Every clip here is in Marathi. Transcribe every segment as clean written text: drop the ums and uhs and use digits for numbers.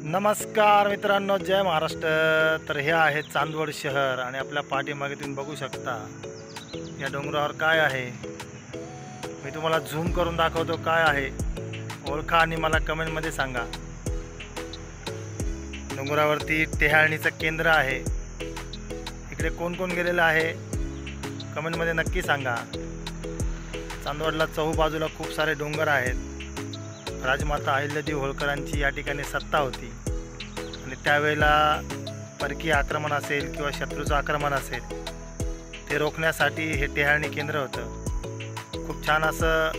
नमस्कार मित्रांनो, जय महाराष्ट्र। तर हे आहे चांदवड शहर आणि आपल्या पाठीमागे तुम्ही बघू शकता या डोंगरावर काय आहे। मी तुम्हाला झूम करून दाखवतो काय आहे, ओळखा आणि मला कमेंटमध्ये सांगा। डोंगरावरती टेहाळणीचं केंद्र आहे। इकडे कोण कोण गेलेलं आहे कमेंटमध्ये नक्की सांगा। चांदवडला चहूबाजूला खूप सारे डोंगर आहेत। राजमाता अहिल्यादेवी होळकरांची या ठिकाणी सत्ता होती आणि त्यावेळेला परकीय आक्रमण असेल किंवा शत्रूचं आक्रमण असेल ते रोखण्यासाठी हे टेहाळणी केंद्र होतं। खूप छान असं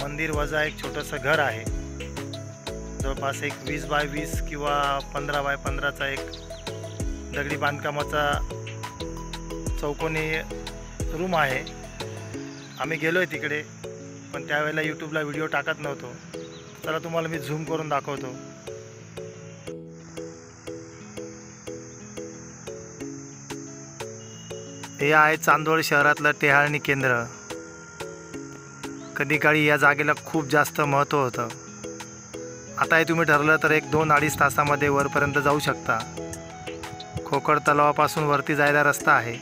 मंदिर वजा एक छोटंसं घर आहे। जवळपास एक 20 बाय 20 किंवा 15 बाय 15चा एक दगडी बांधकामाचा चौकोनी रूम आहे। आम्ही गेलो आहे तिकडे, पण त्यावेळेला यूट्यूबला व्हिडिओ टाकत नव्हतो। चला तुम्हाला मी झूम करून दाखवतो। हे आहे चांदवड शहरातलं टेहाळणी केंद्र। कधी काळी या जागेला खूप जास्त महत्त्व होतं। आता हे तुम्ही ठरलं तर एक 2-2.5 तासामध्ये वरपर्यंत जाऊ शकता। खोकड तलावापासून वरती जायला रस्ता आहे।